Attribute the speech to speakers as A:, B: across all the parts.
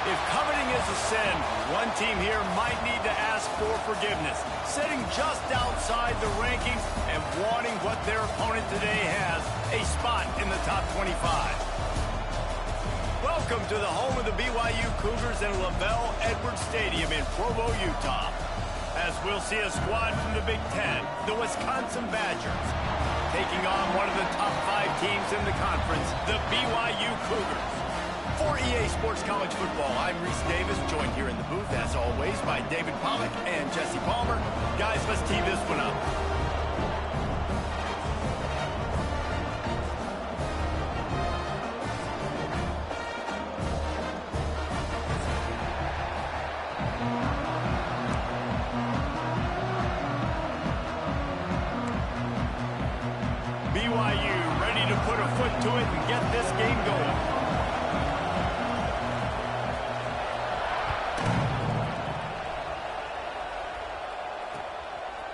A: If coveting is a sin, one team here might need to ask for forgiveness, sitting just outside the rankings and wanting what their opponent today has, a spot in the top 25. Welcome to the home of the BYU Cougars in LaVell Edwards Stadium in Provo, Utah. As we'll see a squad from the Big Ten, the Wisconsin Badgers, taking on one of the top 5 teams in the conference, the BYU Cougars. For EA Sports College Football, I'm Reese Davis, joined here in the booth, as always, by David Pollack and Jesse Palmer. Guys, let's tee this one up. BYU ready to put a foot to it and get this game going.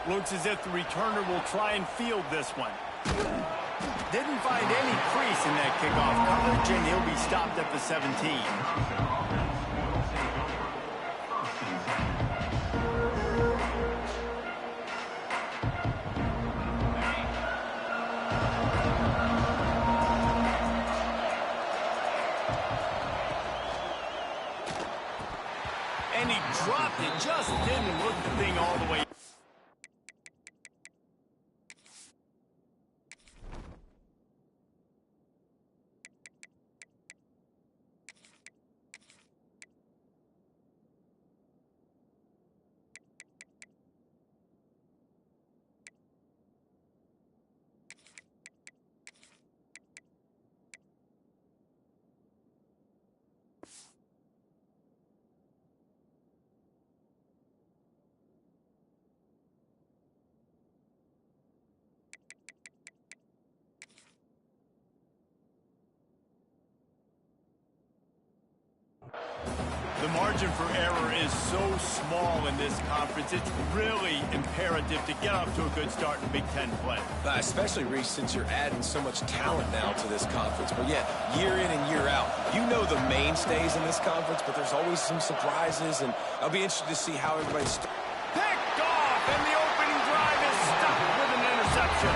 A: Looks as if the returner will try and field this one. Didn't find any crease in that kickoff coverage, and he'll be stopped at the 17. And he dropped it, just didn't look the thing all the way. The margin for error is so small in this conference, it's really imperative to get off to a good start in Big Ten play.
B: Especially, Reese, since you're adding so much talent now to this conference. But yeah, year in and year out, you know the mainstays in this conference, but there's always some surprises, and I'll be interested to see how everybody's...
A: Picked off, and the opening drive is stuck with an interception.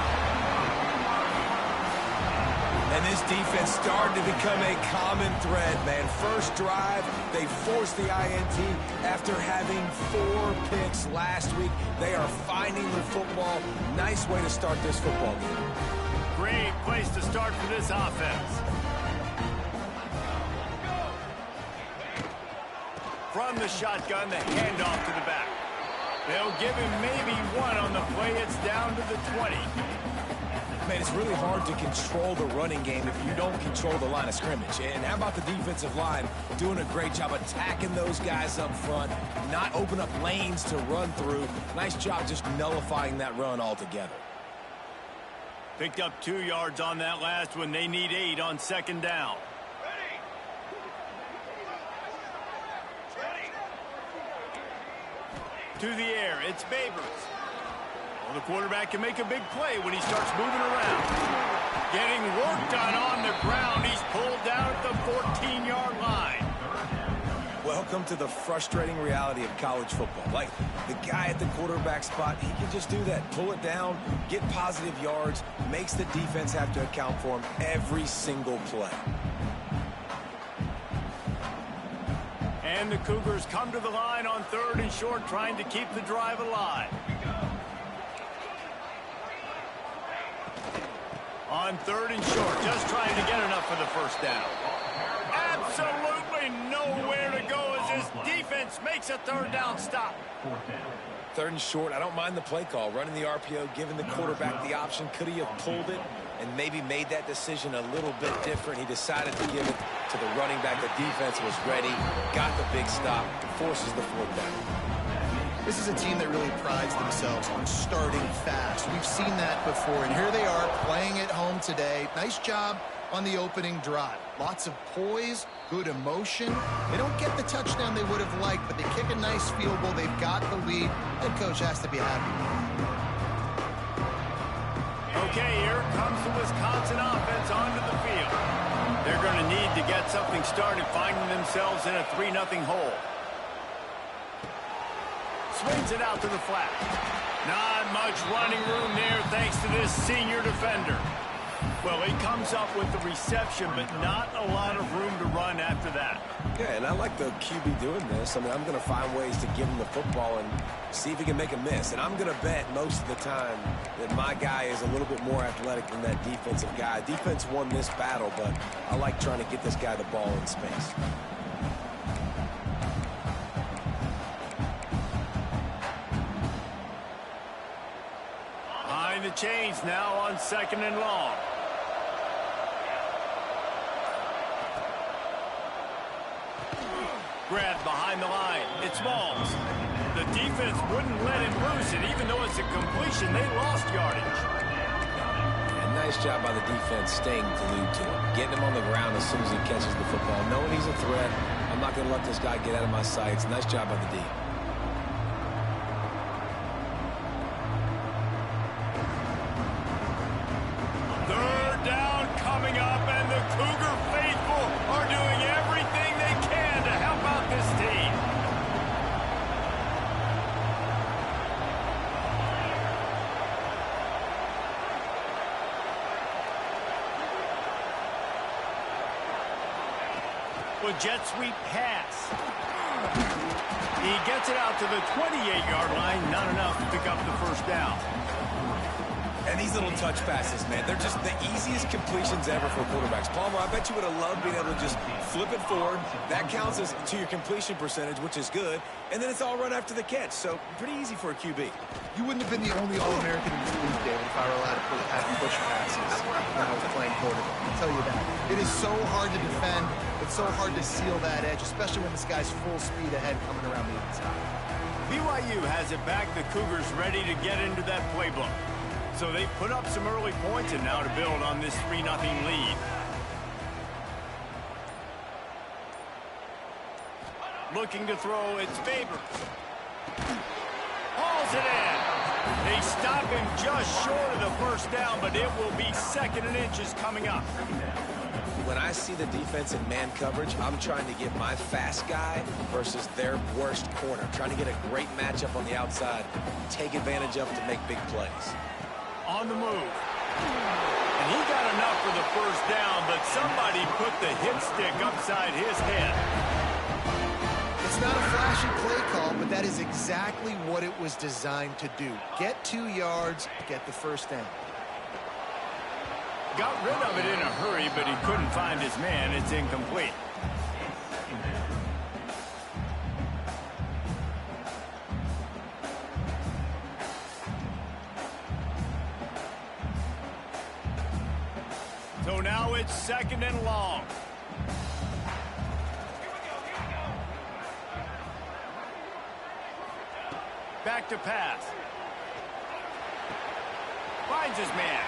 B: And this defense started to become a common thread, man. First drive, they forced the INT after having 4 picks last week. They are finding the football. Nice way to start this football game.
A: Great place to start for this offense. From the shotgun, the handoff to the back. They'll give him maybe 1 on the play. It's down to the 20.
B: Man, it's really hard to control the running game if you don't control the line of scrimmage. And how about the defensive line doing a great job attacking those guys up front, not open up lanes to run through. Nice job just nullifying that run altogether.
A: Picked up 2 yards on that last one. They need 8 on second down. To the air, it's Babers. Well, the quarterback can make a big play when he starts moving around. Getting work done on the ground. He's pulled down at the 14-yard line.
B: Welcome to the frustrating reality of college football. Like, the guy at the quarterback spot, he can just do that. Pull it down, get positive yards, makes the defense have to account for him every single play.
A: And the Cougars come to the line on 3rd and short, trying to keep the drive alive. On 3rd and short, just trying to get enough for the first down. Absolutely nowhere to go as his defense makes a 3rd down stop.
B: 3rd and short, I don't mind the play call. Running the RPO, giving the quarterback the option. Could he have pulled it and maybe made that decision a little bit different? He decided to give it to the running back. The defense was ready, got the big stop, forces the 4th down.
C: This is a team that really prides themselves on starting fast. We've seen that before, and here they are playing at home today. Nice job on the opening drive. Lots of poise, good emotion. They don't get the touchdown they would have liked, but they kick a nice field goal. They've got the lead. Head coach has to be happy.
A: Okay, here comes the Wisconsin offense onto the field. They're going to need to get something started, finding themselves in a 3-0 hole. Swings it out to the flat. Not much running room there thanks to this senior defender. Well, he comes up with the reception, but not a lot of room to run after that.
B: Yeah, and I like the QB doing this. I mean, I'm going to find ways to give him the football and see if he can make a miss. And I'm going to bet most of the time that my guy is a little bit more athletic than that defensive guy. Defense won this battle, but I like trying to get this guy the ball in space.
A: Behind the chains now on 2nd and long. Grabbed behind the line. It's Smalls. The defense wouldn't let him loose, and even though it's a completion, they lost yardage.
B: And nice job by the defense staying glued to him, getting him on the ground as soon as he catches the football, knowing he's a threat. I'm not going to let this guy get out of my sights. Nice job by the D.
A: Third down coming up, and the Cougar faithful are doing everything they can to help out this team. Well, jet sweep pass. He gets it out to the 28-yard line. Not enough to pick up the first down.
B: And these little touch passes, man, they're just the easiest completions ever for quarterbacks. Palmer, I bet you would have loved being able to just flip it forward. That counts as to your completion percentage, which is good. And then it's all run after the catch. So pretty easy for a QB.
C: You wouldn't have been the only All-American in this league, David, if I were allowed to have push passes when I was playing quarterback. I'll tell you that. It is so hard to defend. It's so hard to seal that edge, especially when this guy's full speed ahead coming around the inside.
A: BYU has it back. The Cougars ready to get into that playbook. So they put up some early points and now to build on this 3-0 lead. Looking to throw, it's Faber. Hauls it in. They stop him just short of the first down, but it will be 2nd and inches coming up.
B: When I see the defense in man coverage, I'm trying to get my fast guy versus their worst corner. Trying to get a great matchup on the outside, take advantage of it to make big plays.
A: On the move. And he got enough for the first down, but somebody put the hit stick upside his head.
C: It's not a flashy play call, but that is exactly what it was designed to do. Get 2 yards, get the first down.
A: Got rid of it in a hurry, but he couldn't find his man. It's incomplete. So now it's 2nd and long. Back to pass. Finds his man.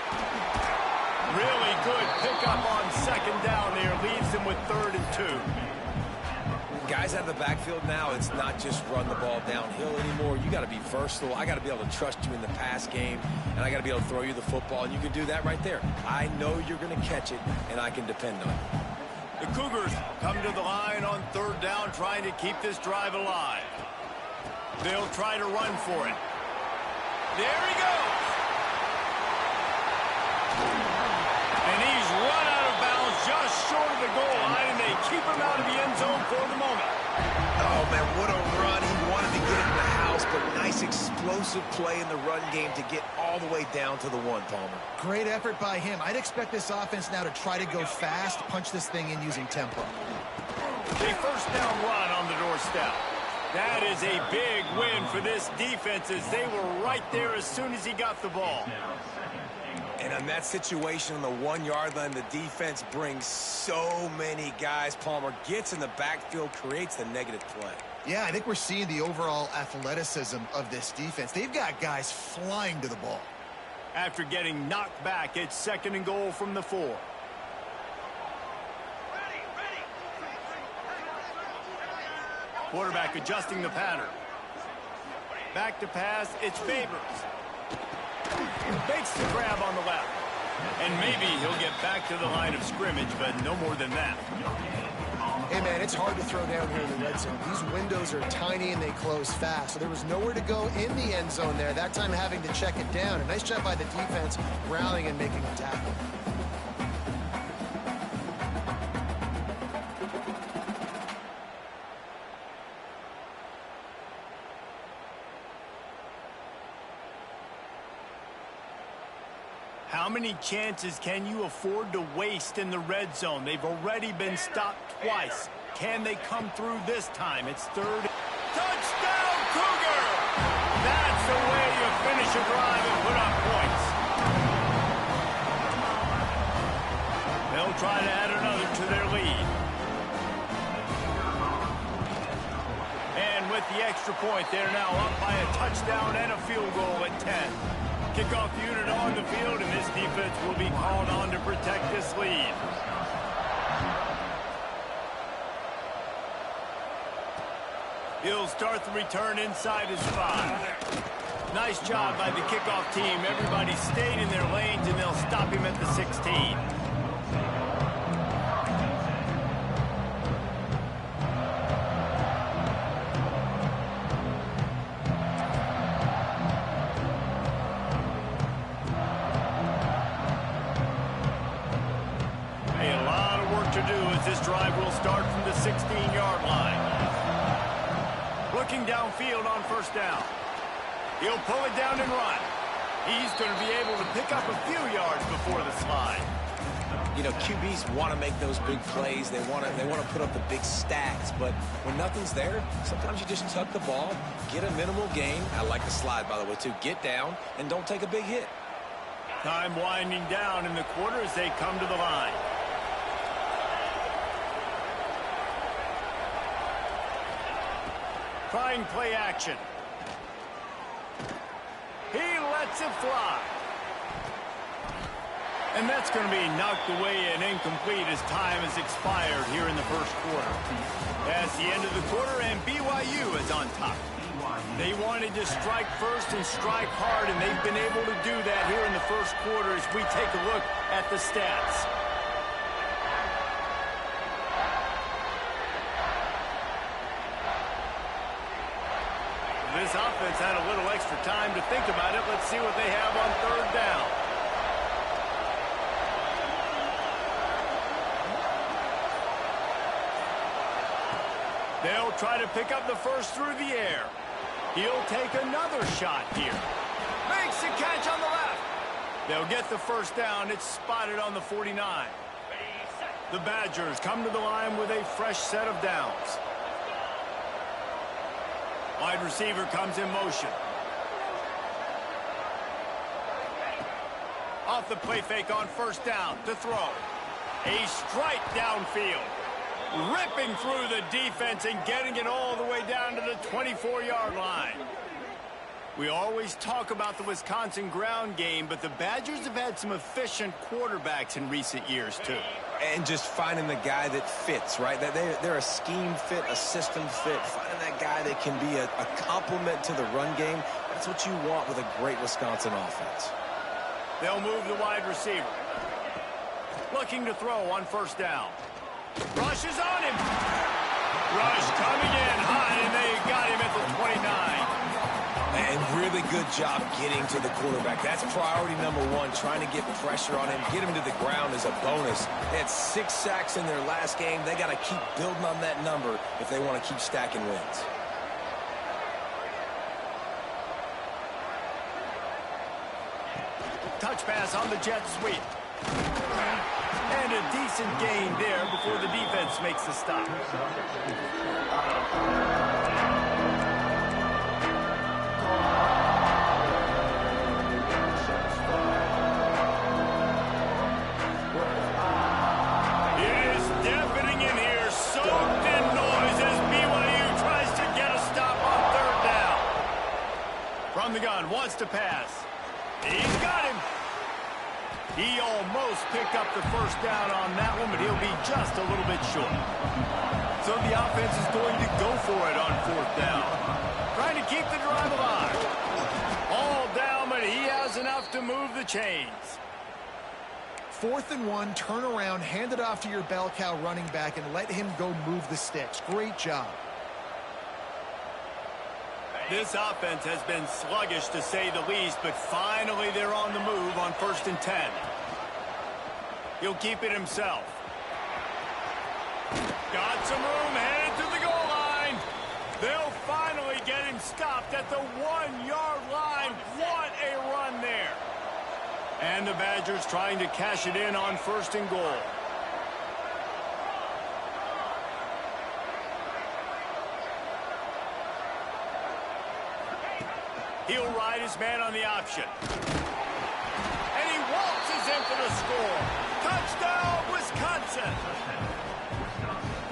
A: Really good pickup on 2nd down there. Leaves him with 3rd and 2.
B: Guys out of the backfield now, it's not just run the ball downhill anymore. You got to be versatile. I got to be able to trust you in the pass game, and I got to be able to throw you the football, and you can do that right there. I know you're going to catch it, and I can depend on it.
A: The Cougars come to the line on 3rd down, trying to keep this drive alive. They'll try to run for it. There he goes. And he's run out of bounds just short of the goal line, and they keep him out of the end zone for the moment.
B: Oh, man, what a run. He wanted to get it in the house, but nice explosive play in the run game to get all the way down to the 1, Palmer.
C: Great effort by him. I'd expect this offense now to try to go fast, punch this thing in using tempo.
A: A first down run on the doorstep. That is a big win for this defense, as they were right there as soon as he got the ball.
B: And on that situation on the 1-yard line, the defense brings so many guys. Palmer gets in the backfield, creates the negative play.
C: Yeah, I think we're seeing the overall athleticism of this defense. They've got guys flying to the ball.
A: After getting knocked back, it's 2nd and goal from the 4. Quarterback adjusting the pattern. Back to pass, it's Favors. Makes the grab on the left. And maybe he'll get back to the line of scrimmage, but no more than that.
C: Hey, man, it's hard to throw down here in the red zone. These windows are tiny and they close fast, so there was nowhere to go in the end zone there. That time having to check it down. A nice job by the defense rallying and making a tackle.
A: How many chances can you afford to waste in the red zone? They've already been stopped twice. Can they come through this time? It's third. Touchdown, Cougar! That's the way you finish a drive and put up points. They'll try to add another to their lead. And with the extra point, they're now up by a touchdown and a field goal at 10. Kickoff unit on the field, and this defense will be called on to protect this lead. He'll start the return inside his 5. Nice job by the kickoff team. Everybody stayed in their lanes, and they'll stop him at the 16. This drive will start from the 16-yard line. Looking downfield on first down. He'll pull it down and run. He's going to be able to pick up a few yards before the slide.
B: You know, QBs want to make those big plays. They want to put up the big stats. But when nothing's there, sometimes you just tuck the ball, get a minimal gain. I like the slide, by the way, too. Get down and don't take a big hit.
A: Time winding down in the quarter as they come to the line. Trying play action. He lets it fly. And that's going to be knocked away and incomplete as time has expired here in the first quarter. That's the end of the quarter, and BYU is on top. They wanted to strike first and strike hard, and they've been able to do that here in the first quarter as we take a look at the stats. This offense had a little extra time to think about it. Let's see what they have on third down. They'll try to pick up the first through the air. He'll take another shot here. Makes the catch on the left. They'll get the first down. It's spotted on the 49. The Badgers come to the line with a fresh set of downs. Wide receiver comes in motion. Off the play fake on first down to throw. A strike downfield. Ripping through the defense and getting it all the way down to the 24-yard line. We always talk about the Wisconsin ground game, but the Badgers have had some efficient quarterbacks in recent years, too.
B: And just finding the guy that fits, right? They're a scheme fit, a system fit. Finding that guy that can be a complement to the run game. That's what you want with a great Wisconsin offense.
A: They'll move the wide receiver. Looking to throw on first down. Rush is on him. Rush coming in high, and they got him at the 29.
B: And really good job getting to the quarterback. That's priority number one, trying to get pressure on him. Get him to the ground is a bonus. They had 6 sacks in their last game. They got to keep building on that number if they want to keep stacking wins.
A: Touch pass on the jet sweep. And a decent gain there before the defense makes the stop. It is deafening in here, soaked in noise as BYU tries to get a stop on third down. From the gun, wants to pass. He's got him. He almost picked up the first down on that one, but he'll be just a little bit short. So the offense is going to go for it on fourth down. Trying to keep the drive alive. All down, but he has enough to move the chains.
C: 4th and 1, turn around, hand it off to your bell cow running back, and let him go move the sticks. Great job.
A: This offense has been sluggish to say the least, but finally they're on the move on 1st and 10. He'll keep it himself. Got some room, headed to the goal line. They'll finally get him stopped at the 1-yard line. What a run there. And the Badgers trying to cash it in on 1st and goal. He'll ride his man on the option. And he waltzes in for the score. Touchdown, Wisconsin.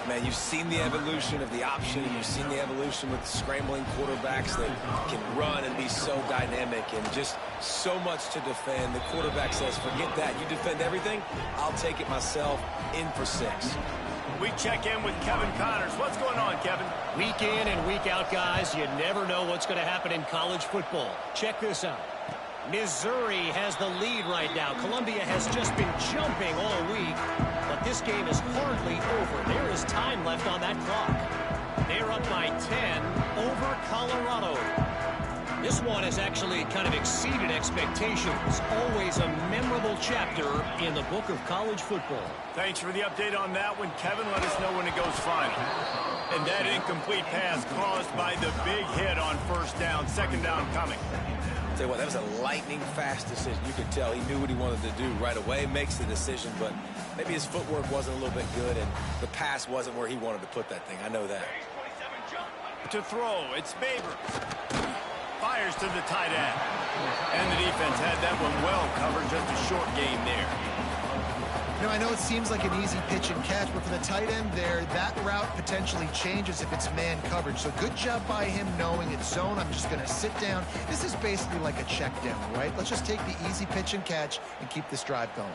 B: Man, you've seen the evolution of the option, and you've seen the evolution with the scrambling quarterbacks that can run and be so dynamic and just so much to defend. The quarterback says, forget that. You defend everything, I'll take it myself. In for 6.
A: We check in with Kevin Connors. What's going on, Kevin?
D: Week in and week out, guys, you never know what's going to happen in college football. Check this out. Missouri has the lead right now. Columbia has just been jumping all week, but this game is hardly over. There is time left on that clock. They're up by 10 over Colorado. This one has actually kind of exceeded expectations. Always a memorable chapter in the book of college football.
A: Thanks for the update on that one, Kevin. Let us know when it goes final. And that incomplete pass caused by the big hit on 1st down, 2nd down coming.
B: Tell you what, that was a lightning-fast decision. You could tell he knew what he wanted to do right away, makes the decision, but maybe his footwork wasn't a little bit good, and the pass wasn't where he wanted to put that thing. I know that.
A: To throw, it's Babers. Fires to the tight end. And the defense had that one well covered, just a short game there.
C: You know, I know it seems like an easy pitch and catch, but for the tight end there, that route potentially changes if it's man coverage. So good job by him knowing it's zone. I'm just going to sit down. This is basically like a check down, right? Let's just take the easy pitch and catch and keep this drive going.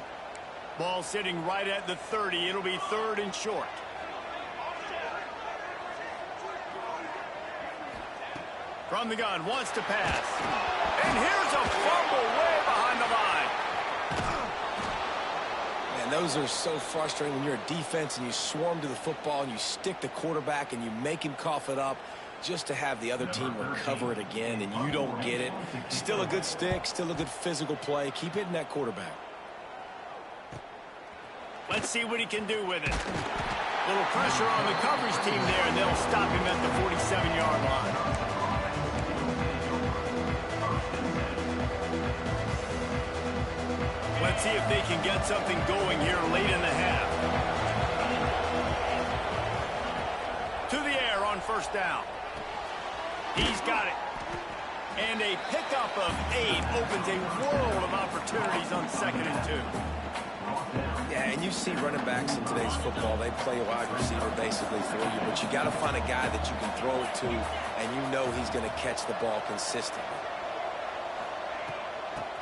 A: Ball sitting right at the 30. It'll be 3rd and short. From the gun, wants to pass. And here's a fumble way behind the line.
B: Man, those are so frustrating when you're a defense and you swarm to the football and you stick the quarterback and you make him cough it up just to have the other team recover it again and you don't get it. Still a good stick, still a good physical play. Keep hitting that quarterback.
A: Let's see what he can do with it. Little pressure on the coverage team there, and they'll stop him at the 47-yard line. Let's see if they can get something going here late in the half. To the air on 1st down. He's got it. And a pickup of 8 opens a world of opportunities on 2nd and 2.
B: Yeah, and you see running backs in today's football, they play a wide receiver basically for you, but you got to find a guy that you can throw it to, and you know he's going to catch the ball consistently.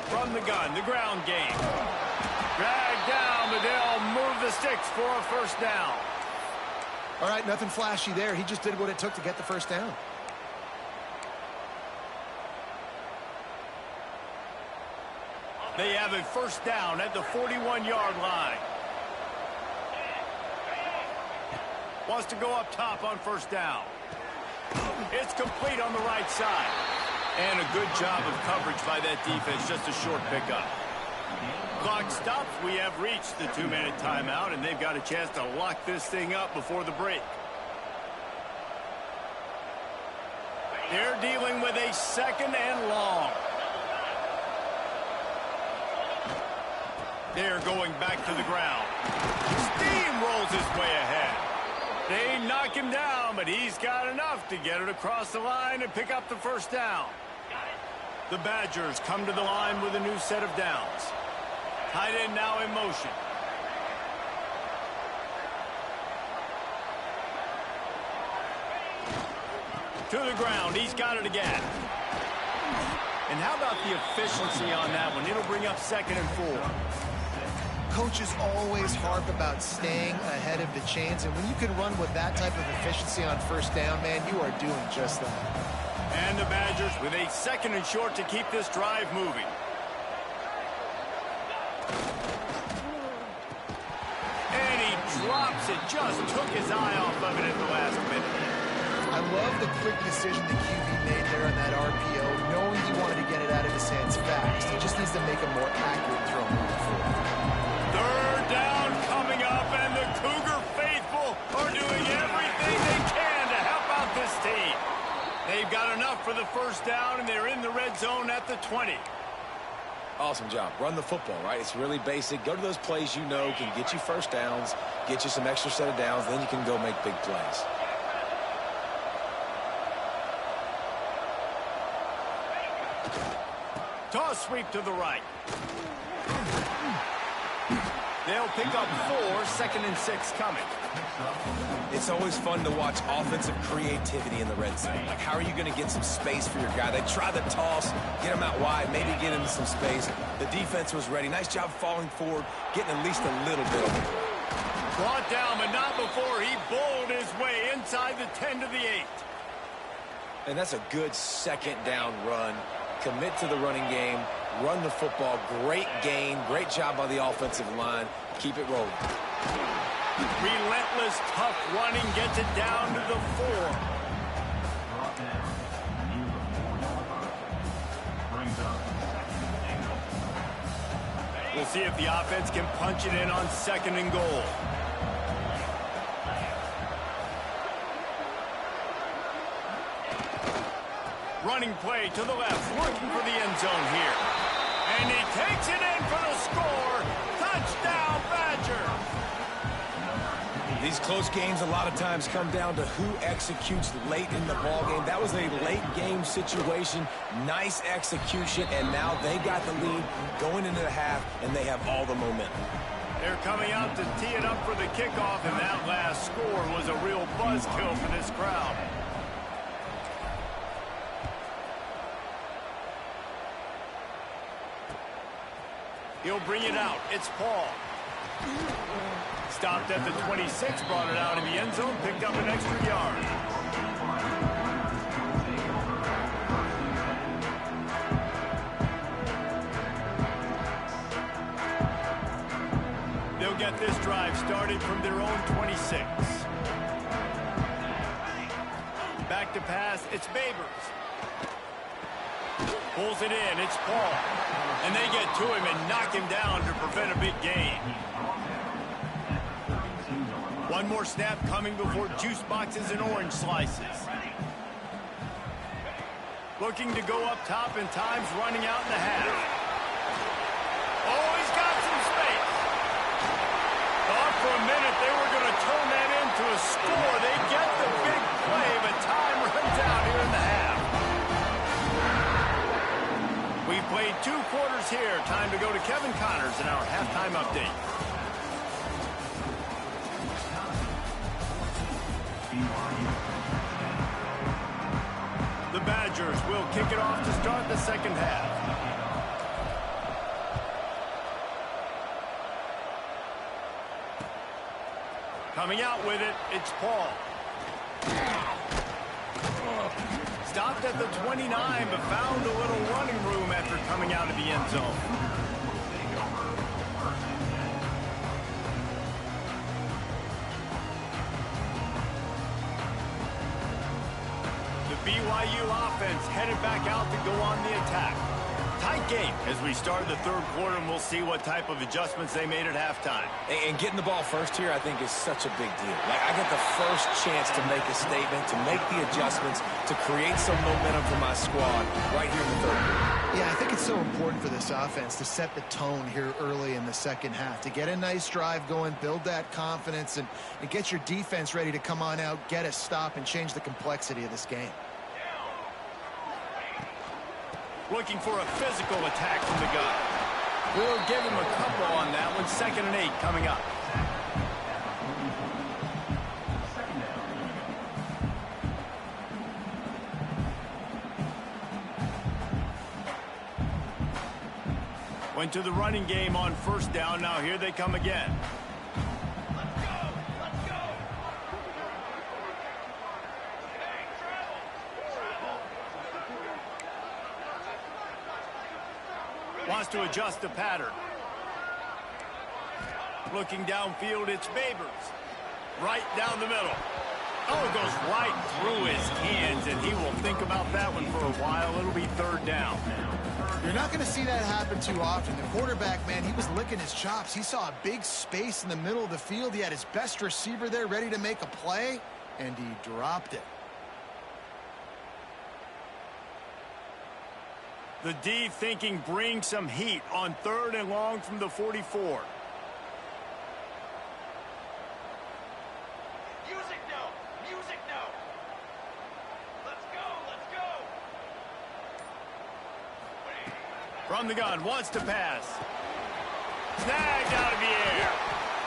A: From the gun, the ground game. Dragged down, but they'll move the sticks for a 1st down.
C: All right, nothing flashy there. He just did what it took to get the 1st down.
A: They have a 1st down at the 41-yard line. Wants to go up top on 1st down. It's complete on the right side. And a good job of coverage by that defense, just a short pickup. Clock stops. We have reached the 2-minute timeout, and they've got a chance to lock this thing up before the break. They're dealing with a 2nd and long. They're going back to the ground. Steamrolls his way ahead. They knock him down, but he's got enough to get it across the line and pick up the 1st down. The Badgers come to the line with a new set of downs. Tight end now in motion. To the ground. He's got it again. And how about the efficiency on that one? It'll bring up 2nd and 4.
C: Coaches always harp about staying ahead of the chains, and when you can run with that type of efficiency on 1st down, man, you are doing just that.
A: And the Badgers with a 2nd and short to keep this drive moving. drops it, just took his eye off of it at the last minute.
C: I love the quick decision the QB made there on that RPO, knowing he wanted to get it out of his hands fast. He just needs to make a more accurate throw moving forward.
A: Third down coming up, and the Cougar faithful are doing everything they can to help out this team. They've got enough for the first down, and they're in the red zone at the 20.
B: Awesome job. Run the football, right? It's really basic. Go to those plays you know can get you first downs, get you some extra set of downs, then you can go make big plays.
A: Toss sweep to the right. They'll pick up 4, 2nd and 6 coming.
B: It's always fun to watch offensive creativity in the red zone. Like, how are you going to get some space for your guy? They try the toss, get him out wide, maybe get into some space. The defense was ready. Nice job falling forward, getting at least a little bit of it.
A: Brought down, but not before he bowled his way inside the 10 to the 8.
B: And that's a good second down run. Commit to the running game, run the football. Great gain, great job by the offensive line. Keep it rolling.
A: Relentless, tough running gets it down to the 4. We'll see if the offense can punch it in on 2nd and goal. Running play to the left, looking for the end zone here. And he takes it in for the score. Touchdown, Badger.
B: These close games a lot of times come down to who executes late in the ball game. That was a late game situation. Nice execution, and now they got the lead going into the half, and they have all the momentum.
A: They're coming out to tee it up for the kickoff, and that last score was a real buzzkill for this crowd. He'll bring it out. It's Paul. Stopped at the 26, brought it out in the end zone, picked up an extra yard. They'll get this drive started from their own 26. Back to pass, it's Babers. Pulls it in, it's Paul. And they get to him and knock him down to prevent a big gain. One more snap coming before juice boxes and orange slices. Looking to go up top, and time's running out in the half. Oh, he's got some space. Thought for a minute they were going to turn that into a score. They get the big play, but time runs out here in the half. We've played 2 quarters here. Time to go to Kevin Connors in our halftime update. The Badgers will kick it off to start the second half. Coming out with it, it's Paul. Stopped at the 29, but found a little running room after coming out of the end zone. The BYU offense headed back out to go on the attack. Tight game as we start the third quarter, and we'll see what type of adjustments they made at halftime.
B: And getting the ball first here, I think, is such a big deal. Like, I get the first chance to make a statement, to make the adjustments, to create some momentum for my squad right here in the third quarter.
C: Yeah, I think it's so important for this offense to set the tone here early in the second half, to get a nice drive going, build that confidence, and get your defense ready to come on out, get a stop, and change the complexity of this game.
A: Looking for a physical attack from the gun. We'll give him a couple on that one. 2nd and 8 coming up. Went to the running game on first down. Now here they come again. Wants to adjust the pattern. Looking downfield, it's Babers. Right down the middle. Oh, it goes right through his hands, and he will think about that one for a while. It'll be third down.
C: You're not going to see that happen too often. The quarterback, man, he was licking his chops. He saw a big space in the middle of the field. He had his best receiver there ready to make a play, and he dropped it.
A: The D thinking bring some heat on third and long from the 44. From the gun, wants to pass. Snagged out of the air.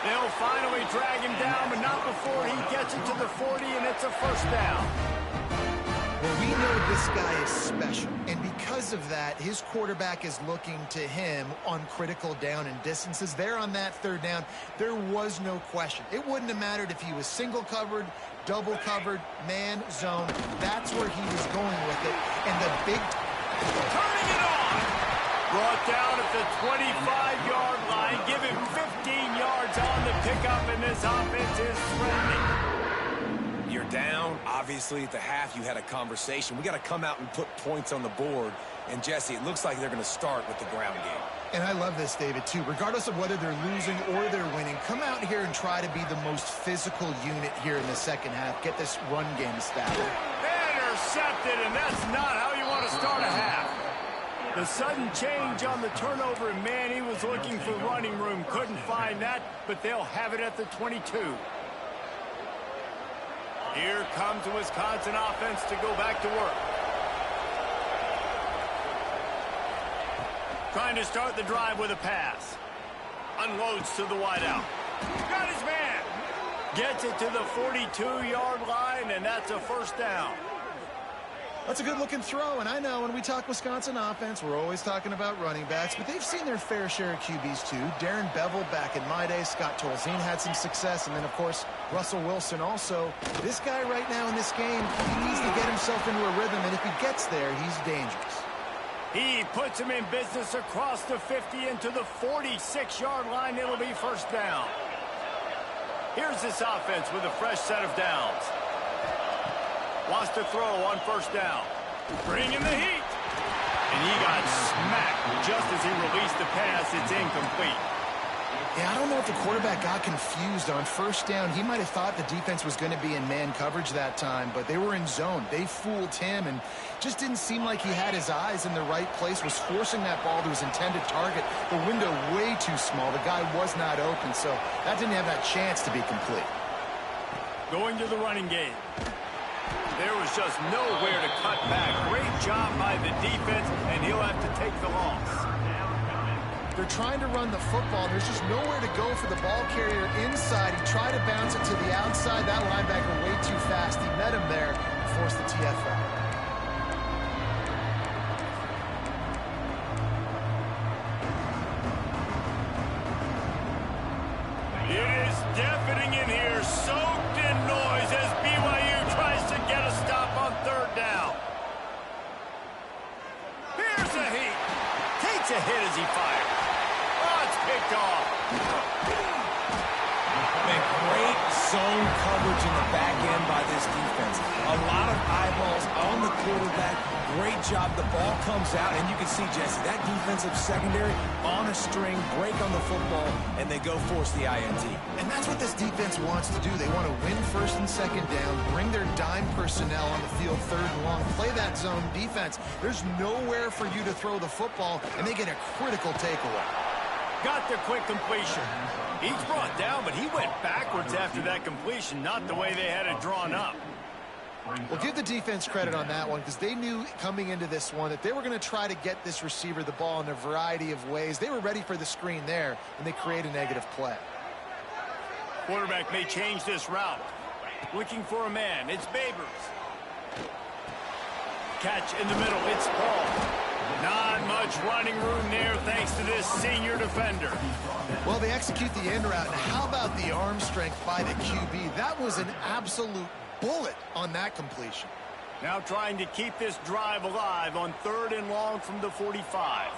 A: They'll finally drag him down, but not before he gets it to the 40, and it's a first down.
C: Well, we know this guy is special, and because of that, his quarterback is looking to him on critical down and distances. There on that third down, there was no question. It wouldn't have mattered if he was single covered, double covered, man, zone. That's where he was going with it, and the big...
A: Turning it on! Brought down at the 25-yard line. Give him 15 yards on the pickup, and this offense is threatening.
B: You're down. Obviously, at the half, you had a conversation. We got to come out and put points on the board. And, Jesse, it looks like they're going to start with the ground game.
C: And I love this, David, too. Regardless of whether they're losing or they're winning, come out here and try to be the most physical unit here in the second half. Get this run game established.
A: Intercepted, and that's not how you want to start a half. The sudden change on the turnover, and man, he was looking for running room. Couldn't find that, but they'll have it at the 22. Here comes the Wisconsin offense to go back to work. Trying to start the drive with a pass. Unloads to the wideout. Got his man. Gets it to the 42-yard line, and that's a first down.
C: That's a good-looking throw, and I know when we talk Wisconsin offense, we're always talking about running backs, but they've seen their fair share of QBs, too. Darren Bevel back in my day. Scott Tolzien had some success, and then, of course, Russell Wilson also. This guy right now in this game, he needs to get himself into a rhythm, and if he gets there, he's dangerous.
A: He puts him in business across the 50 into the 46-yard line. It'll be first down. Here's this offense with a fresh set of downs. Wants to throw on first down. Bringing the heat. And he got smacked just as he released the pass. It's incomplete.
C: Yeah, I don't know if the quarterback got confused on first down. He might have thought the defense was going to be in man coverage that time, but they were in zone. They fooled him and just didn't seem like he had his eyes in the right place, was forcing that ball to his intended target. The window way too small. The guy was not open, so that didn't have that chance to be complete.
A: Going to the running game. There was just nowhere to cut back. Great job by the defense, and he'll have to take the loss.
C: They're trying to run the football. There's just nowhere to go for the ball carrier inside. He tried to bounce it to the outside. That linebacker way too fast. He met him there and forced the TFL.
A: It is deafening in here, soaked in noise as BYU tries to get a stop on third down. Here's a heat. Takes a hit as he fires. Oh, it's picked off.
B: Man, great zone coverage in the back end by this defense. A lot of eyeballs on the quarterback. Great job. The ball comes out, and you can see, Jesse, that defensive secondary on a string, break on the football, and they go force the INT.
C: And that's what this defense wants to do. They want to win first and second down, bring their dime personnel on the field third and long, play that zone defense. There's nowhere for you to throw the football, and they get a critical takeaway.
A: Got the quick completion. He's brought down, but he went backwards after that completion, not the way they had it drawn up.
C: Well, give the defense credit on that one because they knew coming into this one that they were going to try to get this receiver the ball in a variety of ways. They were ready for the screen there, and they create a negative play.
A: Quarterback may change this route. Looking for a man. It's Babers. Catch in the middle. It's Paul. Not much running room there thanks to this senior defender.
C: Well, they execute the end route. And how about the arm strength by the QB? That was an absolute bullet on that completion.
A: Now trying to keep this drive alive on third and long from the 45.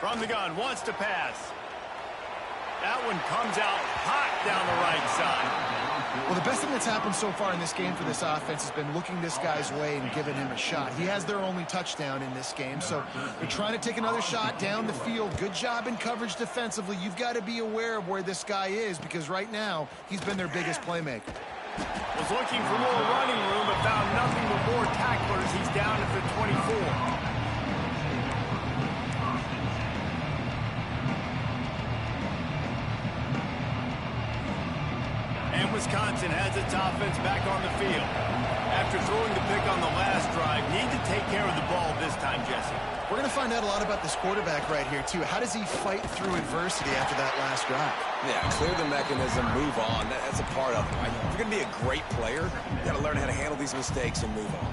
A: From the gun, wants to pass. That one comes out hot down the right side.
C: Well, the best thing that's happened so far in this game for this offense has been looking this guy's way and giving him a shot. He has their only touchdown in this game, so they're trying to take another shot down the field. Good job in coverage defensively. You've got to be aware of where this guy is because right now he's been their biggest playmaker.
A: Was looking for more running room, but found nothing but more tacklers. He's down at the 24. Wisconsin has its offense back on the field. After throwing the pick on the last drive, need to take care of the ball this time, Jesse.
C: We're going to find out a lot about this quarterback right here, too. How does he fight through adversity after that last drive?
B: Yeah, clear the mechanism, move on. That's a part of it. Right? If you're going to be a great player, you got to learn how to handle these mistakes and move on.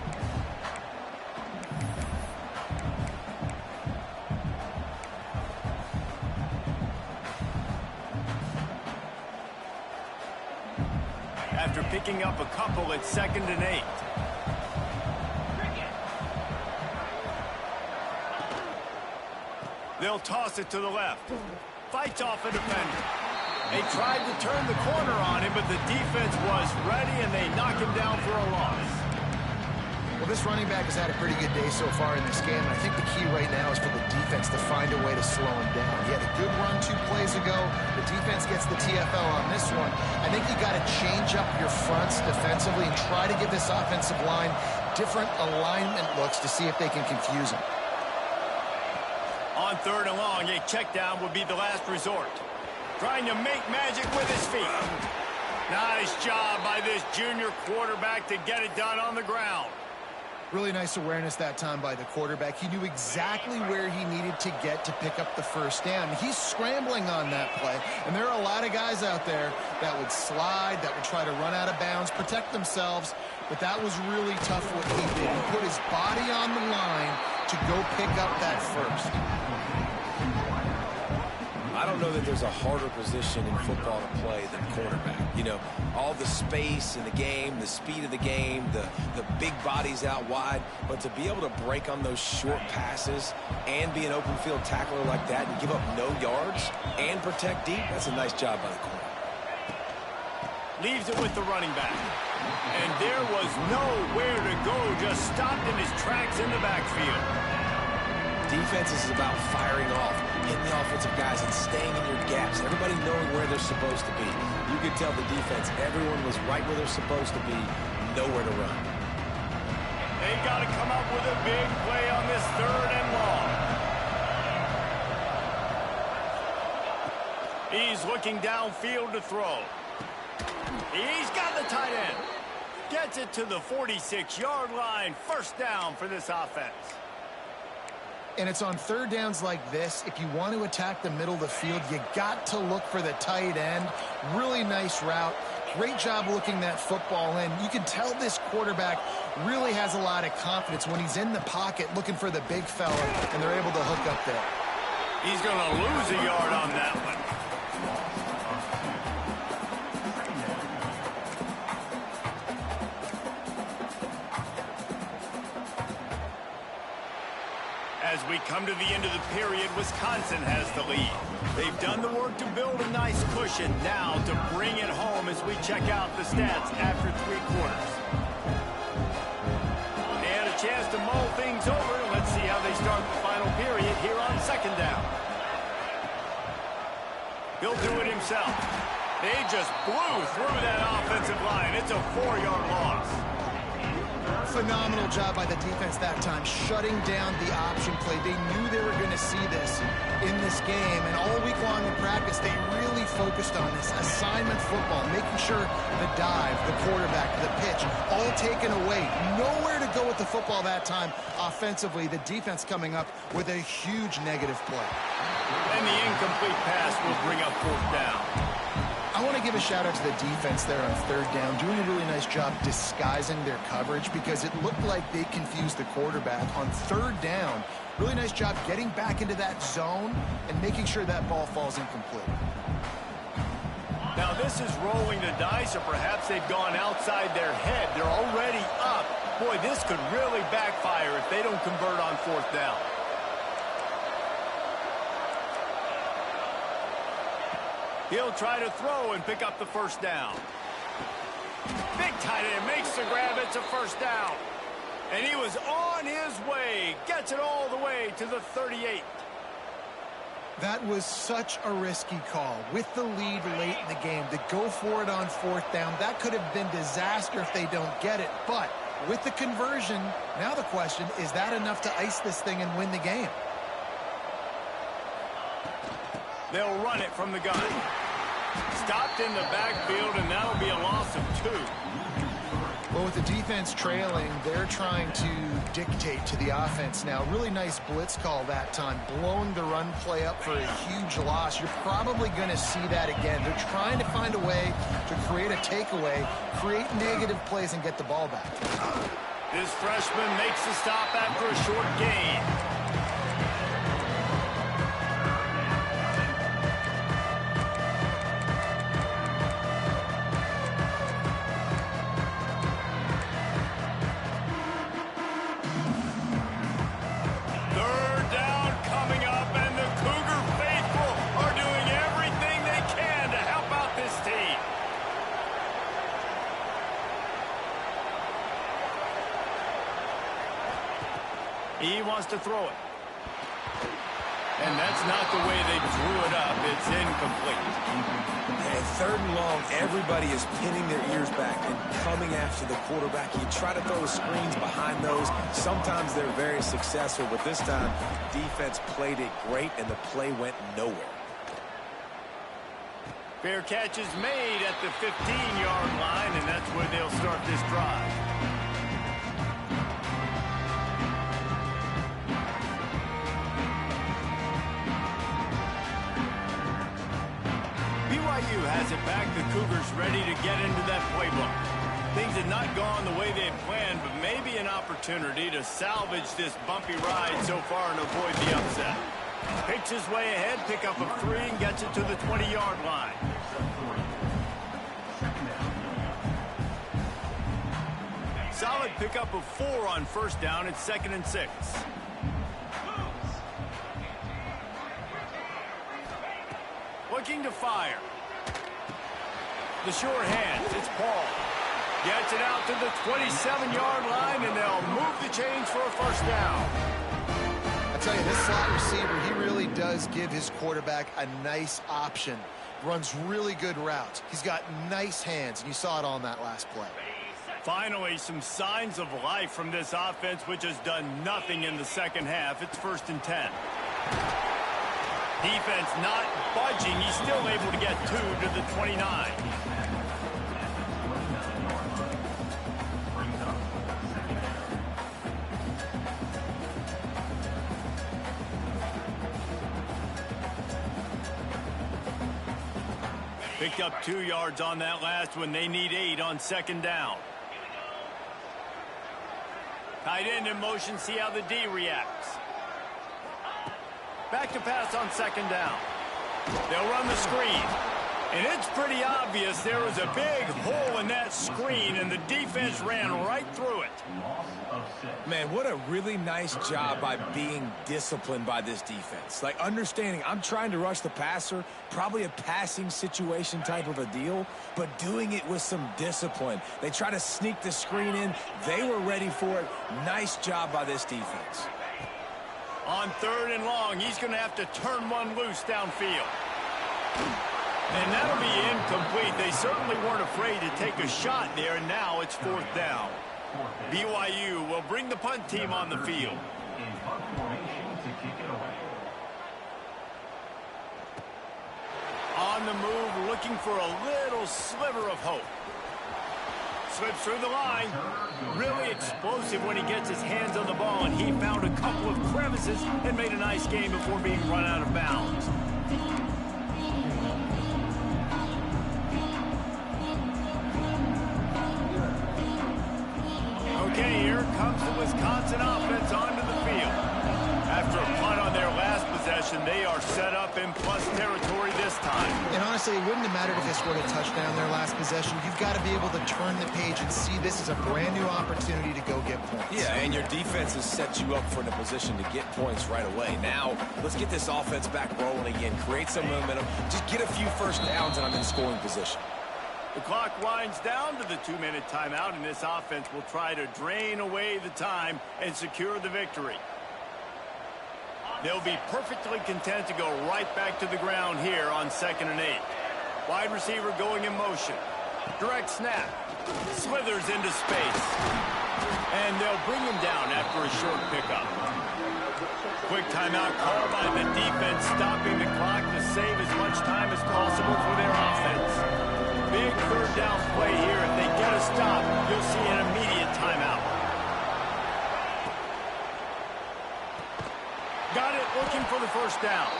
A: After picking up a couple, it's 2nd and 8. They'll toss it to the left. Fights off a defender. They tried to turn the corner on him, but the defense was ready, and they knock him down for a loss.
C: Well, this running back has had a pretty good day so far in this game, and I think the key right now is for the defense to find a way to slow him down. He had a good run 2 plays ago. The defense gets the TFL on this one. I think you got to change up your fronts defensively and try to give this offensive line different alignment looks to see if they can confuse him.
A: On 3rd and long, a check down would be the last resort. Trying to make magic with his feet. Nice job by this junior quarterback to get it done on the ground.
C: Really nice awareness that time by the quarterback. He knew exactly where he needed to get to pick up the first down. He's scrambling on that play, and there are a lot of guys out there that would slide, that would try to run out of bounds, protect themselves, but that was really tough what he did. He put his body on the line to go pick up that first.
B: I don't know that there's a harder position in football to play than quarterback. You know, all the space in the game, the speed of the game, the big bodies out wide, but to be able to break on those short passes and be an open field tackler like that and give up no yards and protect deep, that's a nice job by the corner.
A: Leaves it with the running back. And there was nowhere to go, just stopped in his tracks in the backfield.
B: Defense is about firing off, hitting the offensive guys and staying in your gaps, everybody knowing where they're supposed to be. You could tell the defense, everyone was right where they're supposed to be, nowhere to run.
A: They got to come up with a big play on this 3rd and long. He's looking downfield to throw. He's got the tight end. Gets it to the 46-yard line. 1st down for this offense.
C: And it's on 3rd downs like this. If you want to attack the middle of the field, you got to look for the tight end. Really nice route. Great job looking that football in. You can tell this quarterback really has a lot of confidence when he's in the pocket looking for the big fella, and they're able to hook up there.
A: He's going to lose a yard on that one. As we come to the end of the period, Wisconsin has the lead. They've done the work to build a nice cushion. Now to bring it home as we check out the stats after 3 quarters. They had a chance to mull things over. Let's see how they start the final period here on 2nd down. He'll do it himself. They just blew through that offensive line. It's a 4-yard loss.
C: Phenomenal job by the defense that time, shutting down the option play. They knew they were going to see this in this game, and all week long in practice, they really focused on this assignment football, making sure the dive, the quarterback, the pitch, all taken away. Nowhere to go with the football that time offensively. The defense coming up with a huge negative play.
A: And the incomplete pass will bring up 4th down.
C: I want to give a shout out to the defense there on 3rd down, doing a really nice job disguising their coverage because it looked like they confused the quarterback on 3rd down. Really nice job getting back into that zone and making sure that ball falls incomplete.
A: Now this is rolling the dice, or perhaps they've gone outside their head. They're already up. Boy, this could really backfire if they don't convert on 4th down. He'll try to throw and pick up the first down. Big tight end makes the grab. It's a first down. And he was on his way. Gets it all the way to the 38.
C: That was such a risky call. With the lead late in the game, to go for it on fourth down, that could have been disaster if they don't get it. But with the conversion, now the question, is that enough to ice this thing and win the game?
A: They'll run it from the gun. Stopped in the backfield, and that'll be a loss of 2.
C: Well, with the defense trailing, they're trying to dictate to the offense now. Really nice blitz call that time, blowing the run play up for a huge loss. You're probably going to see that again. They're trying to find a way to create a takeaway, create negative plays, and get the ball back.
A: This freshman makes the stop after a short gain. He wants to throw it. And that's not the way they drew it up. It's incomplete.
B: And third and long, everybody is pinning their ears back and coming after the quarterback. You try to throw screens behind those. Sometimes they're very successful, but this time, defense played it great, and the play went nowhere.
A: Fair catch is made at the 15-yard line, and that's where they'll start this drive. BYU has it back. The Cougars ready to get into that playbook. Things had not gone the way they had planned, but maybe an opportunity to salvage this bumpy ride so far and avoid the upset. Picks his way ahead, pick up a 3, and gets it to the 20-yard line. Solid pickup of 4 on first down. It's 2nd and 6. Looking to fire. The short hands. It's Paul. Gets it out to the 27-yard line, and they'll move the chains for a first down.
C: I tell you, this slot receiver, he really does give his quarterback a nice option. Runs really good routes. He's got nice hands, and you saw it on that last play.
A: Finally, some signs of life from this offense, which has done nothing in the second half. It's 1st and 10. Defense not budging. He's still able to get 2 to the 29. Picked up 2 yards on that last one. They need 8 on 2nd down. Tight end in motion. See how the D reacts. Back to pass on 2nd down. They'll run the screen. And it's pretty obvious there was a big hole in that screen, and the defense ran right through it.
B: Man, what a really nice job by being disciplined by this defense. Like, understanding I'm trying to rush the passer, probably a passing situation type of a deal, but doing it with some discipline. They try to sneak the screen in. They were ready for it. Nice job by this defense.
A: On 3rd and long, he's going to have to turn one loose downfield. And that'll be incomplete. They certainly weren't afraid to take a shot there, and now it's 4th down. BYU will bring the punt team on the field. On the move, looking for a little sliver of hope. Slips through the line. Really explosive when he gets his hands on the ball, and he found a couple of crevices and made a nice game before being run out of bounds. Okay, here comes the Wisconsin offense onto the field. After a punt on their last possession, they are set up in plus territory this time.
C: And honestly, it wouldn't have mattered if they scored a touchdown their last possession. You've got to be able to turn the page and see this as a brand new opportunity to go get points.
B: Yeah, and your defense has set you up for the position to get points right away. Now, let's get this offense back rolling again. Create some momentum. Just get a few first downs, and I'm in scoring position.
A: The clock winds down to the 2-minute timeout, and this offense will try to drain away the time and secure the victory. They'll be perfectly content to go right back to the ground here on 2nd and 8. Wide receiver going in motion. Direct snap. Slithers into space. And they'll bring him down after a short pickup. Quick timeout called by the defense, stopping the clock to save as much time as possible for their offense. Big third down play here. If they get a stop, you'll see an immediate timeout. Got it, looking for the first down.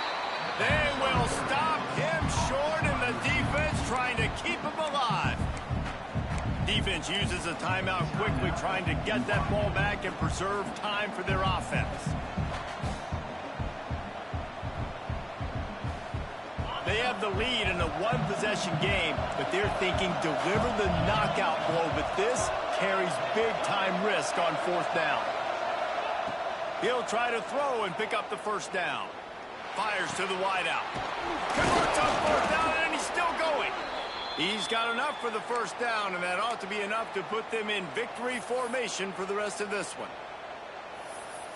A: They will stop him short, and the defense trying to keep him alive. Defense uses a timeout quickly, trying to get that ball back and preserve time for their offense. They have the lead in a one-possession game, but they're thinking deliver the knockout blow, but this carries big-time risk on 4th down. He'll try to throw and pick up the first down. Fires to the wideout. Converts on 4th down, and he's still going. He's got enough for the first down, and that ought to be enough to put them in victory formation for the rest of this one.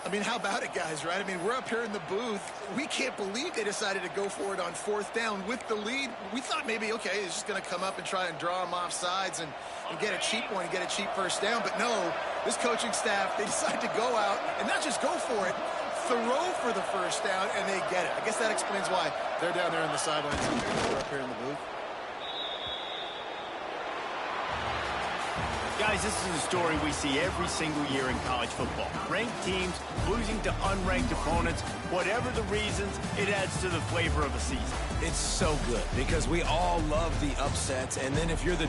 C: I mean, how about it, guys, right? I mean, we're up here in the booth. We can't believe they decided to go for it on 4th down with the lead. We thought maybe, okay, it's just going to come up and try and draw them off sides and get a cheap one and get a cheap first down. But no, this coaching staff, they decide to go out and not just go for it, throw for the first down, and they get it. I guess that explains why they're down there in the sidelines and we're up here in the booth.
A: Guys, this is a story we see every single year in college football. Ranked teams losing to unranked opponents. Whatever the reasons, it adds to the flavor of a season.
B: It's so good because we all love the upsets, and then if you're the